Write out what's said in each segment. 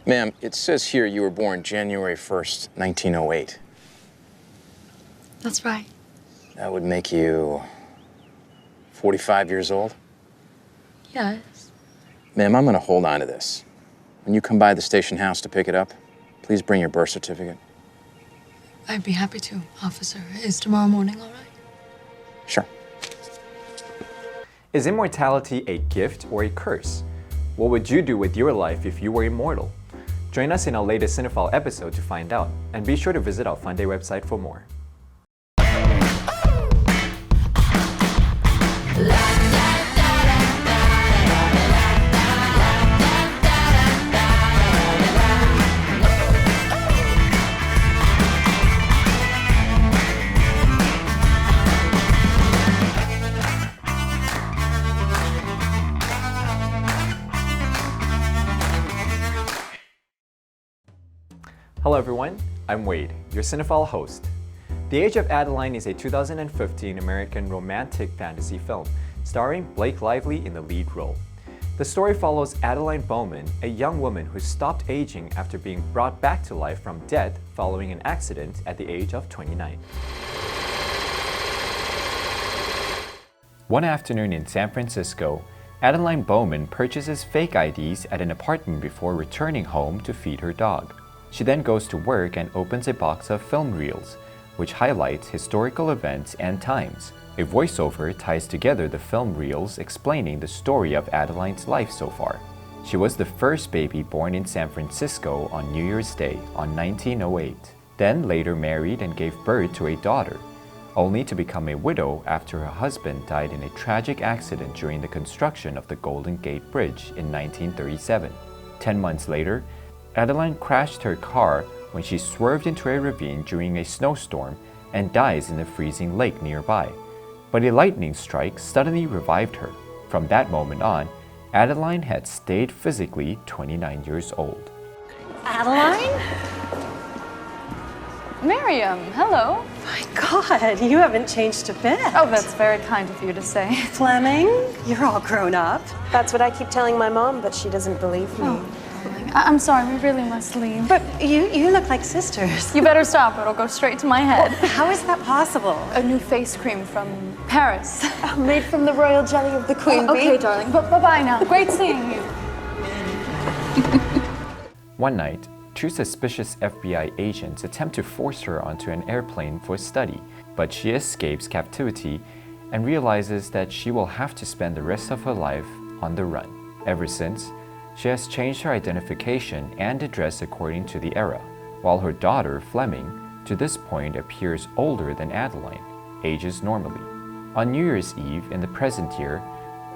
Ma'am, it says here you were born January 1st, 1908. That's right. That would make you 45 years old? Yes. Ma'am, I'm gonna hold on to this. When you come by the station house to pick it up, please bring your birth certificate. I'd be happy to, officer. Is tomorrow morning all right? Sure. Is immortality a gift or a curse? What would you do with your life if you were immortal? Join us in our latest Cinephile episode to find out, and be sure to visit our Fun Day website for more. Hello everyone, I'm Wade, your Cinephile host. The Age of Adaline is a 2015 American romantic fantasy film starring Blake Lively in the lead role. The story follows Adaline Bowman, a young woman who stopped aging after being brought back to life from death following an accident at the age of 29. One afternoon in San Francisco, Adaline Bowman purchases fake IDs at an apartment before returning home to feed her dog. She then goes to work and opens a box of film reels, which highlights historical events and times. A voiceover ties together the film reels explaining the story of Adaline's life so far. She was the first baby born in San Francisco on New Year's Day on 1908, then later married and gave birth to a daughter, only to become a widow after her husband died in a tragic accident during the construction of the Golden Gate Bridge in 1937. 10 months later, Adaline crashed her car when she swerved into a ravine during a snowstorm and dies in a freezing lake nearby. But a lightning strike suddenly revived her. From that moment on, Adaline had stayed physically 29 years old. Adaline? Miriam, hello. My God, you haven't changed a bit. Oh, that's very kind of you to say. Fleming, you're all grown up. That's what I keep telling my mom, but she doesn't believe me. Oh, darling, I'm sorry, we really must leave. But you look like sisters. You better stop, it'll go straight to my head. How is that possible? A new face cream from Paris. Made from the royal jelly of the queen bee. Okay, darling, but bye-bye now. Great seeing you. One night, two suspicious FBI agents attempt to force her onto an airplane for study, but she escapes captivity and realizes that she will have to spend the rest of her life on the run. Ever since, she has changed her identification and address according to the era, while her daughter, Fleming, to this point appears older than Adaline, ages normally. On New Year's Eve in the present year,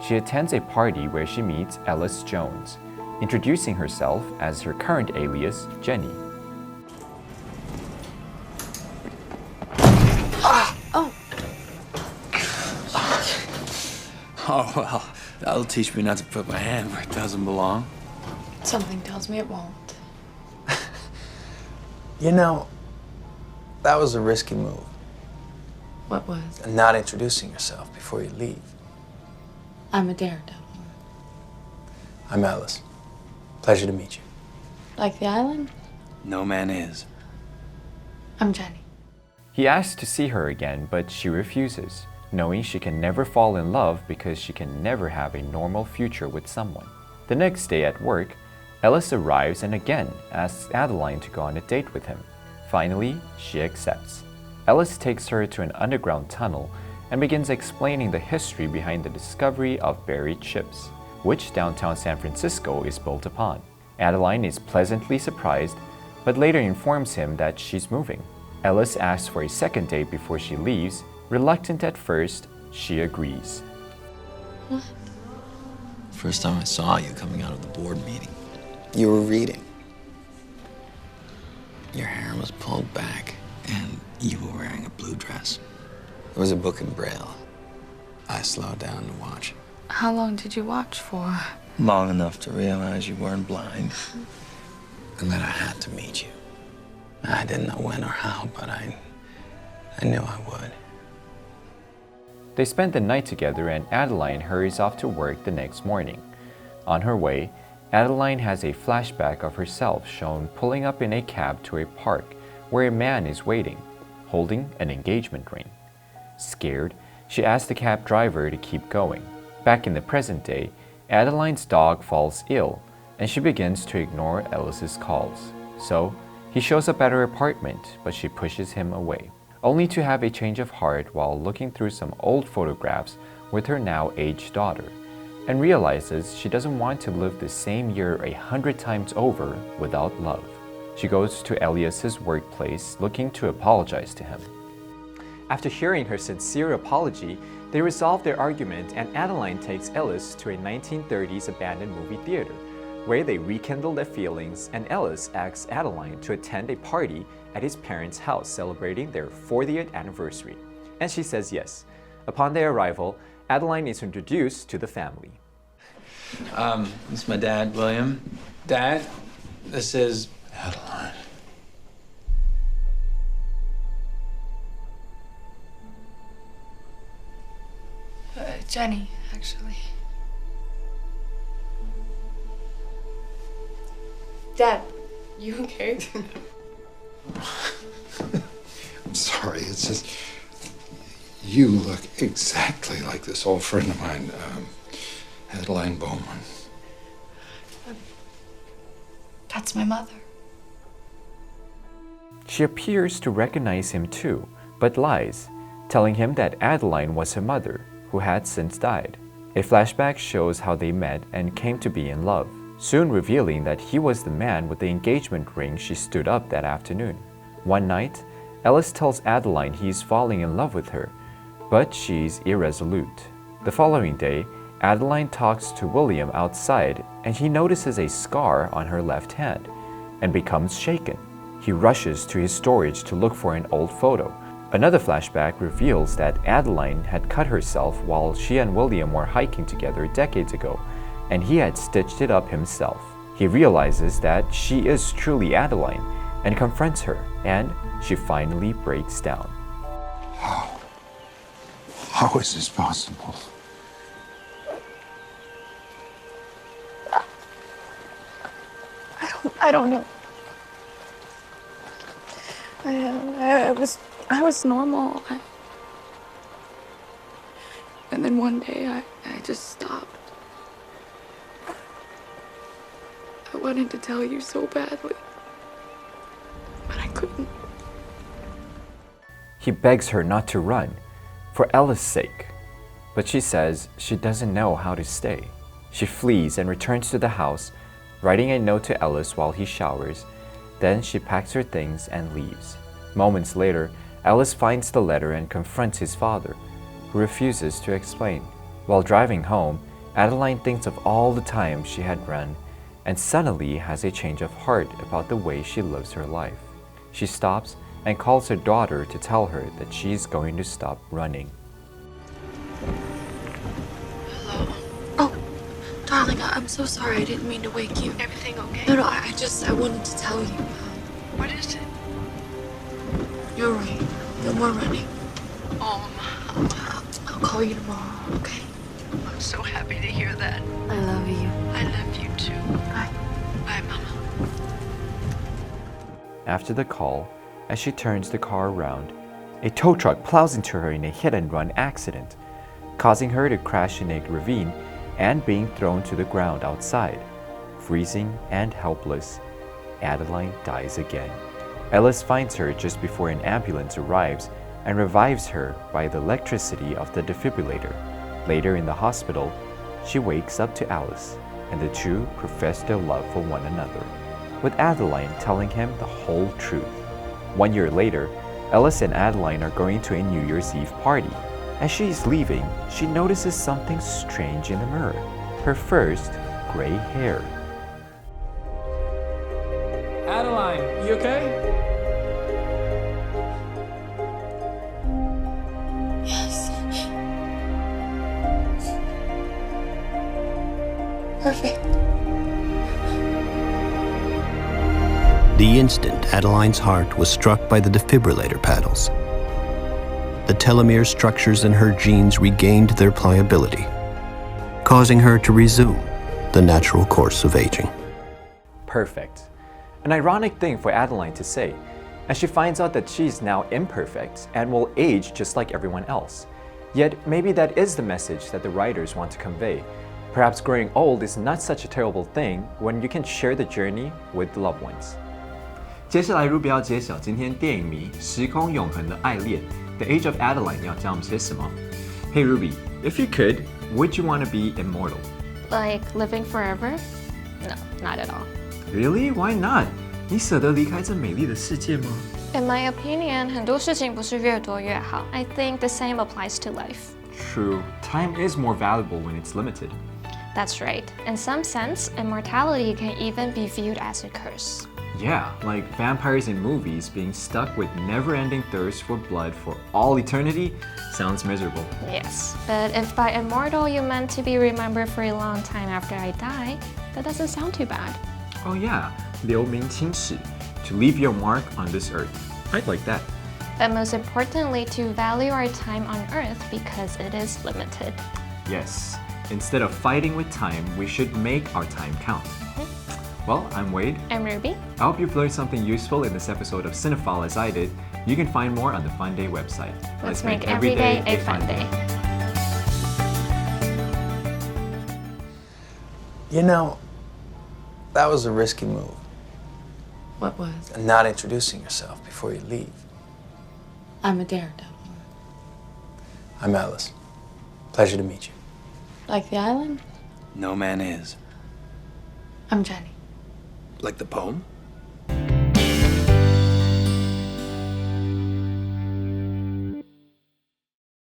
she attends a party where she meets Ellis Jones, introducing herself as her current alias, Jenny. Oh, well, that'll teach me not to put my hand where it doesn't belong. Something tells me it won't. You know, that was a risky move. What was? Not introducing yourself before you leave. I'm a daredevil. I'm Ellis. Pleasure to meet you. Like the island? No man is. I'm Jenny. He asks to see her again, but she refuses, knowing she can never fall in love because she can never have a normal future with someone. The next day at work, Ellis arrives and again asks Adaline to go on a date with him. Finally, she accepts. Ellis takes her to an underground tunnel and begins explaining the history behind the discovery of buried ships, which downtown San Francisco is built upon. Adaline is pleasantly surprised, but later informs him that she's moving. Ellis asks for a second date before she leaves. Reluctant at first, she agrees. What? First time I saw you coming out of the board meeting, you were reading. Your hair was pulled back, and you were wearing a blue dress. It was a book in Braille. I slowed down to watch. How long did you watch for? Long enough to realize you weren't blind. And that I had to meet you. I didn't know when or how, but I knew I would. They spend the night together and Adeline hurries off to work the next morning. On her way, Adeline has a flashback of herself shown pulling up in a cab to a park where a man is waiting, holding an engagement ring. Scared, she asks the cab driver to keep going. Back in the present day, Adeline's dog falls ill and she begins to ignore Ellis's calls. So, he shows up at her apartment, but she pushes him away, only to have a change of heart while looking through some old photographs with her now aged daughter, and realizes she doesn't want to live the same year 100 times over without love. She goes to Elias's workplace looking to apologize to him. After hearing her sincere apology, they resolve their argument and Adeline takes Ellis to a 1930s abandoned movie theater, where they rekindle their feelings and Ellis asks Adeline to attend a party at his parents' house celebrating their 40th anniversary. And she says yes. Upon their arrival, Adeline is introduced to the family. This is my dad, William. Dad, this is Adeline. Jenny, actually. Dad, you okay? I'm sorry, it's just. You look exactly like this old friend of mine, Adeline Bowman. That's my mother. She appears to recognize him too, but lies, telling him that Adeline was her mother, who had since died. A flashback shows how they met and came to be in love, soon revealing that he was the man with the engagement ring she stood up that afternoon. One night, Ellis tells Adeline he's falling in love with her, but she's irresolute. The following day, Adeline talks to William outside and he notices a scar on her left hand and becomes shaken. He rushes to his storage to look for an old photo. Another flashback reveals that Adeline had cut herself while she and William were hiking together decades ago, and he had stitched it up himself. He realizes that she is truly Adeline and confronts her, and she finally breaks down. How is this possible? I don't know. I was normal. And then one day I just stopped. I wanted to tell you so badly, but I couldn't. He begs her not to run, for Ella's sake, but she says she doesn't know how to stay. She flees and returns to the house, writing a note to Ellis while he showers. Then she packs her things and leaves. Moments later, Ellis finds the letter and confronts his father, who refuses to explain. While driving home, Adeline thinks of all the times she had run and suddenly has a change of heart about the way she lives her life. She stops and calls her daughter to tell her that she's going to stop running. Oh, darling, I'm so sorry. I didn't mean to wake you. Everything okay? No, I wanted to tell you. What is it? You're right. No more running. Oh, I'll call you tomorrow, okay? I'm so happy to hear that. I love you. I love you too. Bye. Bye, Mama. After the call, as she turns the car around, a tow truck plows into her in a hit-and-run accident, causing her to crash in a ravine and being thrown to the ground outside. Freezing and helpless, Adeline dies again. Ellis finds her just before an ambulance arrives and revives her by the electricity of the defibrillator. Later in the hospital, she wakes up to Alice, and the two profess their love for one another, with Adeline telling him the whole truth. 1 year later, Ellis and Adeline are going to a New Year's Eve party. As she is leaving, she notices something strange in the mirror: her first gray hair. Adeline, you okay? Yes. Perfect. The instant Adeline's heart was struck by the defibrillator paddles, the telomere structures in her genes regained their pliability, causing her to resume the natural course of aging. Perfect. An ironic thing for Adeline to say, as she finds out that she's now imperfect and will age just like everyone else. Yet maybe that is the message that the writers want to convey. Perhaps growing old is not such a terrible thing when you can share the journey with the loved ones. 接下来 Ruby 要揭晓今天电影迷时空永恒的爱恋 The Age of Adeline 要教我们些什么。Hey Ruby, if you could, would you want to be immortal? Like living forever? No, not at all. Really? Why not? 你舍得离开这美丽的世界吗？ In my opinion, 很多事情不是越多越好. I think the same applies to life. True, time is more valuable when it's limited. That's right. In some sense, immortality can even be viewed as a curse. Yeah, like vampires in movies being stuck with never-ending thirst for blood for all eternity sounds miserable. Yes, but if by immortal you meant to be remembered for a long time after I die, that doesn't sound too bad. Oh yeah, 留名青史, to leave your mark on this earth. I'd like that. But most importantly, to value our time on Earth because it is limited. Yes, instead of fighting with time, we should make our time count. Well, I'm Wade. I'm Ruby. I hope you've learned something useful in this episode of Cinephile as I did. You can find more on the Fun Day website. Let's make every day a fun day. You know, that was a risky move. What was? Not introducing yourself before you leave. I'm a daredevil. I'm Alice. Pleasure to meet you. Like the island? No man is. I'm Jenny. Like the poem?